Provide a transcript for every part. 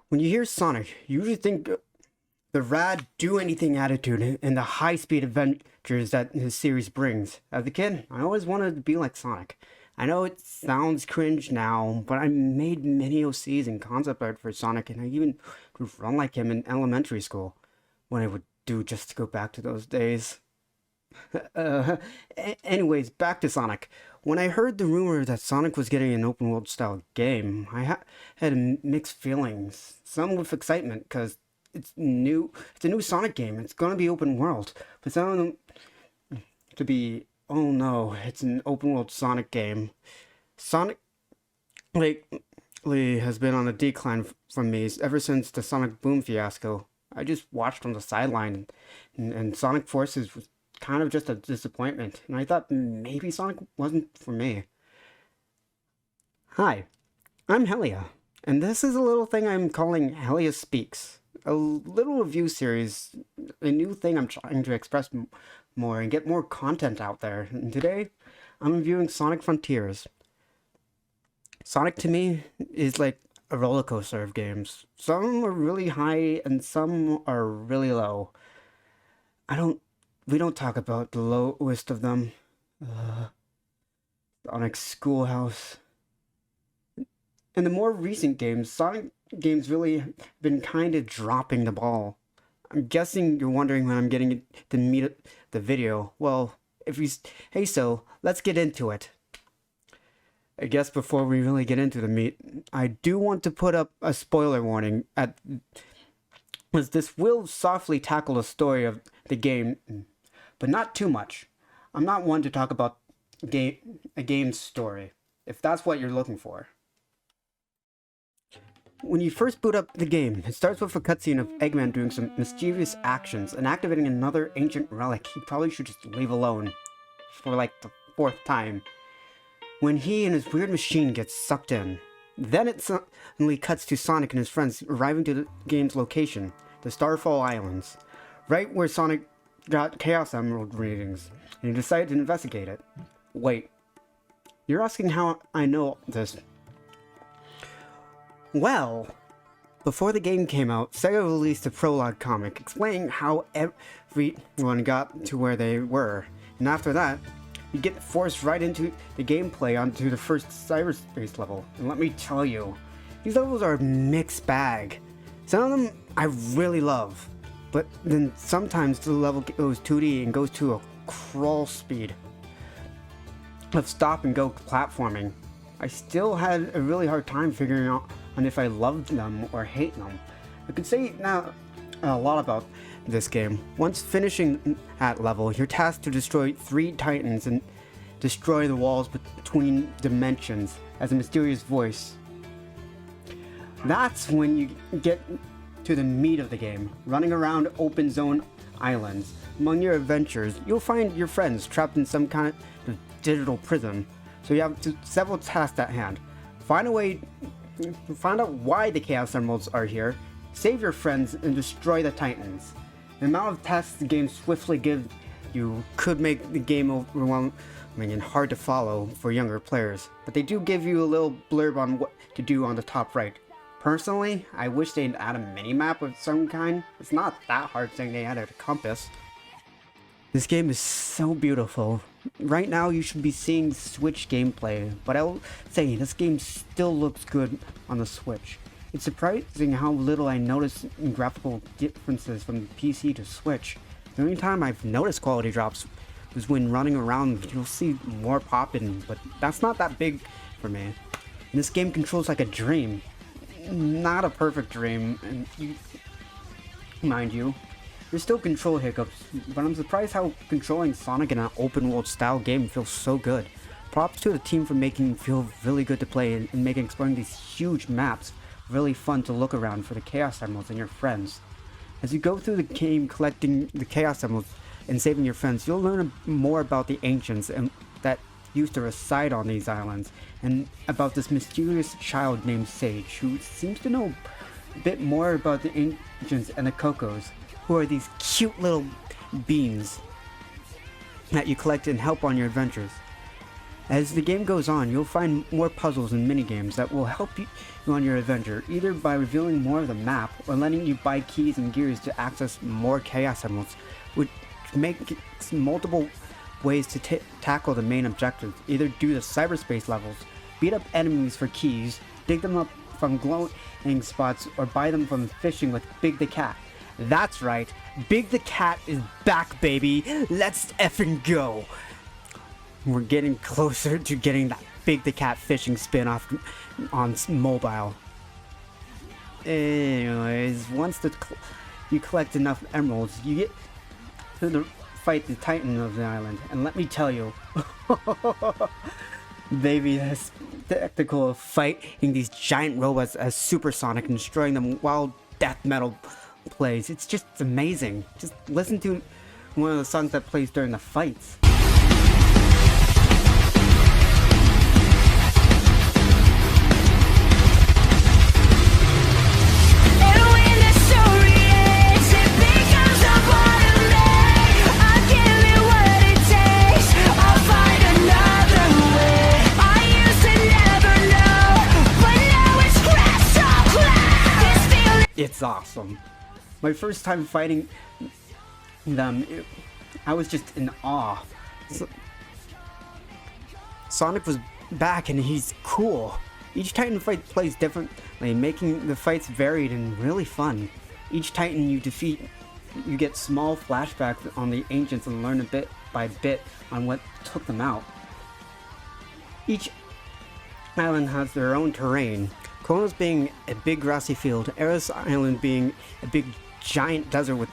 When you hear Sonic, you usually think the rad do anything attitude and the high speed adventures that his series brings. As a kid, I always wanted to be like Sonic. I know it sounds cringe now, but I made many OCs and concept art for Sonic, and I even would run like him in elementary school. What I would do just to go back to those days. uh, Anyways, back to Sonic. When I heard the rumor that Sonic was getting an open world style game, had mixed feelings. Some with excitement because it's new. It's a new Sonic game. It's gonna be open world. But some of them to be, oh no, it's an open world Sonic game. Sonic lately has been on a decline from me ever since the Sonic Boom fiasco. I just watched from the sideline, and Sonic Forces was kind of just a disappointment, and I thought maybe Sonic wasn't for me. Hi, I'm Hellia, and this is a little thing I'm calling Hellia Speaks. A little review series, a new thing I'm trying to express more and get more content out there. And today, I'm reviewing Sonic Frontiers. Sonic to me is like a roller coaster of games. Some are really high and some are really low. I don't we don't talk about the lowest of them. Sonic Schoolhouse. In the more recent games, Sonic games really been kind of dropping the ball. I'm guessing you're wondering when I'm getting to meet the video. Well, if you hey, so let's get into it. I guess before we really get into the meat, I do want to put up a spoiler warning as this will softly tackle the story of the game, but not too much. I'm not one to talk about a game's story, if that's what you're looking for. When you first boot up the game, it starts with a cutscene of Eggman doing some mischievous actions and activating another ancient relic he probably should just leave alone for like the fourth time. When he and his weird machine get sucked in. Then it suddenly cuts to Sonic and his friends arriving to the game's location, the Starfall Islands, right where Sonic got Chaos Emerald readings, and he decided to investigate it. Wait, you're asking how I know this? Well, before the game came out, Sega released a prologue comic explaining how everyone got to where they were, and after that, you get forced right into the gameplay onto the first cyberspace level. And let me tell you, these levels are a mixed bag. Some of them I really love, but then sometimes the level goes 2D and goes to a crawl speed of stop and go platforming. I still had a really hard time figuring out on if I loved them or hate them. I could say now a lot about this game. Once finishing that level, you're tasked to destroy 3 titans and destroy the walls between dimensions as a mysterious voice. That's when you get to the meat of the game, running around open zone islands. Among your adventures, you'll find your friends trapped in some kind of digital prison, so you have several tasks at hand. Find out why the Chaos Emeralds are here, save your friends, and destroy the titans. The amount of tasks the game swiftly gives you could make the game overwhelming and hard to follow for younger players, but they do give you a little blurb on what to do on the top right. Personally, I wish they'd add a mini-map of some kind. It's not that hard saying they added a compass. This game is so beautiful. Right now you should be seeing Switch gameplay, but I'll say this game still looks good on the Switch. It's surprising how little I notice in graphical differences from PC to Switch. The only time I've noticed quality drops was when running around. You'll see more popping, but that's not that big for me. And this game controls like a dream. Not a perfect dream, and mind you. There's still control hiccups, but I'm surprised how controlling Sonic in an open world style game feels so good. Props to the team for making it feel really good to play and making exploring these huge maps really fun to look around for the Chaos Emeralds and your friends. As you go through the game collecting the Chaos Emeralds and saving your friends, you'll learn more about the ancients and that used to reside on these islands, and about this mysterious child named Sage, who seems to know a bit more about the ancients and the Cocos, who are these cute little beans that you collect and help on your adventures. As the game goes on, you'll find more puzzles and minigames that will help you on your adventure, either by revealing more of the map or letting you buy keys and gears to access more Chaos Emeralds, which makes multiple ways to tackle the main objectives. Either do the cyberspace levels, beat up enemies for keys, dig them up from glowing spots, or buy them from fishing with Big the Cat. That's right, Big the Cat is back, baby! Let's effing go! We're getting closer to getting that Big the Cat fishing spin-off on mobile. Anyways, once you collect enough emeralds, you get to fight the Titan of the island. And let me tell you, baby, this spectacle of fighting these giant robots as supersonic and destroying them while death metal plays, it's just amazing. Just listen to one of the songs that plays during the fights. It's awesome. My first time fighting them, I was just in awe. Sonic was back and he's cool. Each Titan fight plays differently, making the fights varied and really fun. Each Titan you defeat, you get small flashbacks on the ancients and learn a bit by bit on what took them out. Each island has their own terrain. Kronos being a big grassy field, Eris Island being a big giant desert with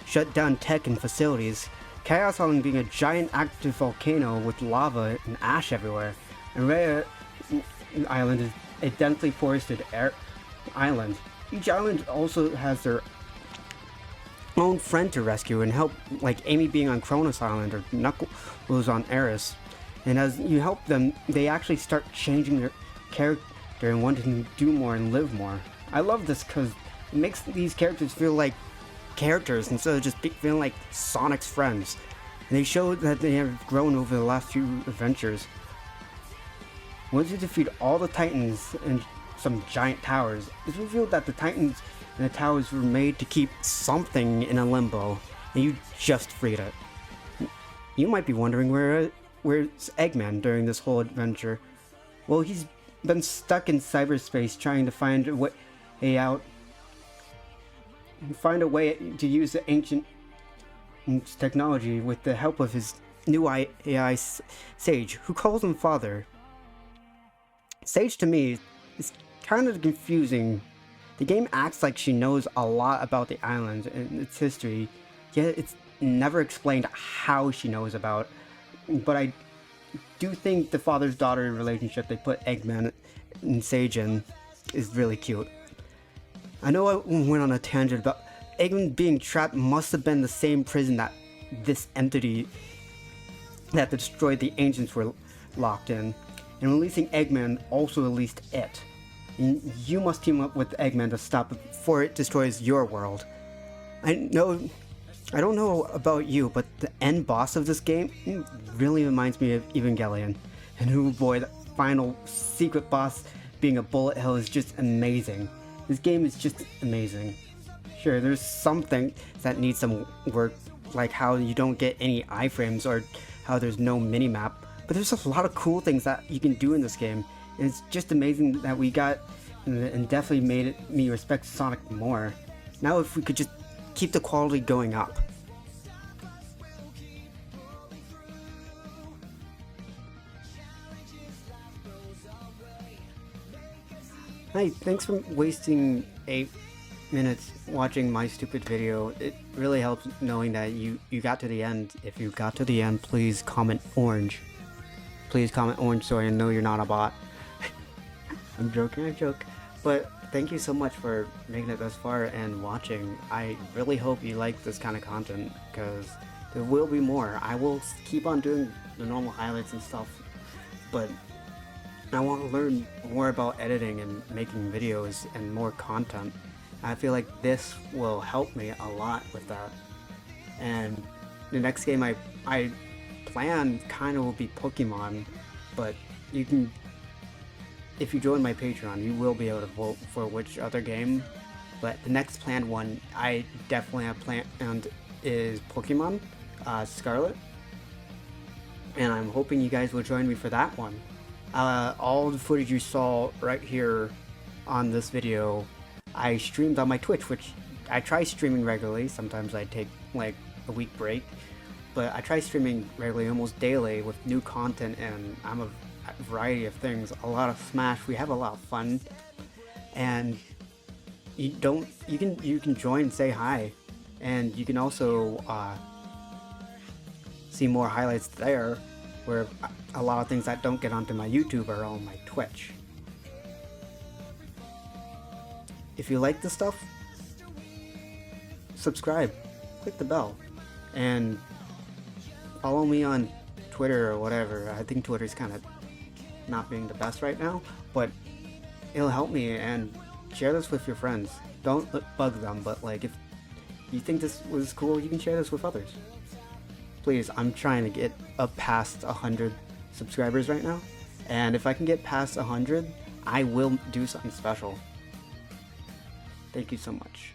shut down tech and facilities, Chaos Island being a giant active volcano with lava and ash everywhere, and Rhea Island is a densely forested island. Each island also has their own friend to rescue and help, like Amy being on Kronos Island or Knuckles on Eris. And as you help them, they actually start changing their character and wanting to do more and live more. I love this because it makes these characters feel like characters instead of just feeling like Sonic's friends. And they show that they have grown over the last few adventures. Once you defeat all the Titans and some giant towers, it's revealed that the Titans and the towers were made to keep something in a limbo, and you just freed it. You might be wondering where's Eggman during this whole adventure. Well, he's been stuck in cyberspace trying to find a way out, find a way to use the ancient technology with the help of his new AI Sage, who calls him father. Sage to me is kind of confusing. The game acts like she knows a lot about the island and its history, yet it's never explained how she knows about it. But I do think the father-daughter relationship they put Eggman and Sage in is really cute. I know I went on a tangent about Eggman being trapped must have been the same prison that this entity that destroyed the ancients were locked in, and releasing Eggman also released it. And you must team up with Eggman to stop it before it destroys your world. I don't know about you, but the end boss of this game really reminds me of Evangelion. And oh boy, the final secret boss being a bullet hell is just amazing. This game is just amazing. Sure, there's something that needs some work, like how you don't get any iframes or how there's no minimap, but there's a lot of cool things that you can do in this game. And it's just amazing that we got and definitely made me respect Sonic more. Now if we could just keep the quality going up. Hey, thanks for wasting 8 minutes watching my stupid video. It really helps knowing that you got to the end. If you got to the end, please comment orange. Please comment orange so I know you're not a bot. I'm joking, I joke. But thank you so much for making it thus far and watching. I really hope you like this kind of content, because there will be more. I will keep on doing the normal highlights and stuff, but I want to learn more about editing and making videos and more content. I feel like this will help me a lot with that. And the next game I plan kind of will be Pokemon, but you can, if you join my Patreon, you will be able to vote for which other game. But the next planned one I definitely have planned is Pokemon Scarlet, and I'm hoping you guys will join me for that one. All the footage you saw right here on this video, I streamed on my Twitch, which I try streaming regularly. Sometimes I take like a week break, but I try streaming regularly, almost daily, with new content, and I'm a variety of things. A lot of Smash. We have a lot of fun, and you can join and say hi, and you can also see more highlights there, where a lot of things that don't get onto my YouTube are on my Twitch. If you like this stuff, subscribe, click the bell, and follow me on Twitter or whatever. I think Twitter's kind of not being the best right now, but it'll help me, and share this with your friends. Don't bug them, but like, if you think this was cool, you can share this with others. Please, I'm trying to get up past 100 subscribers right now, and if I can get past 100, I will do something special. Thank you so much.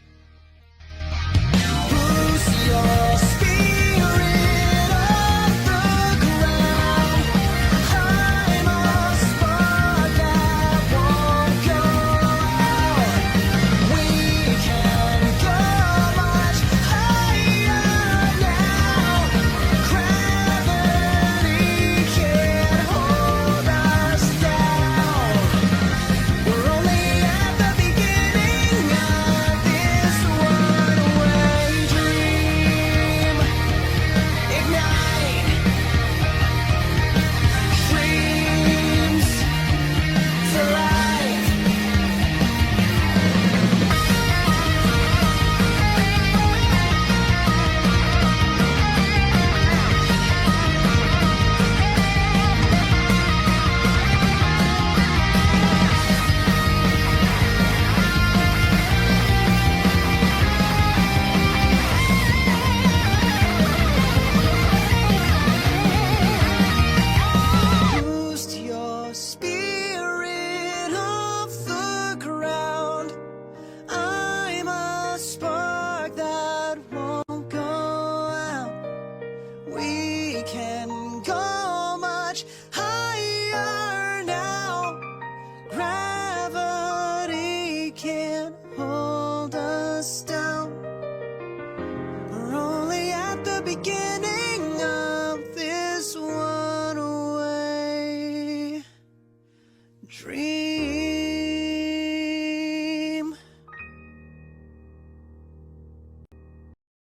Gravity can't hold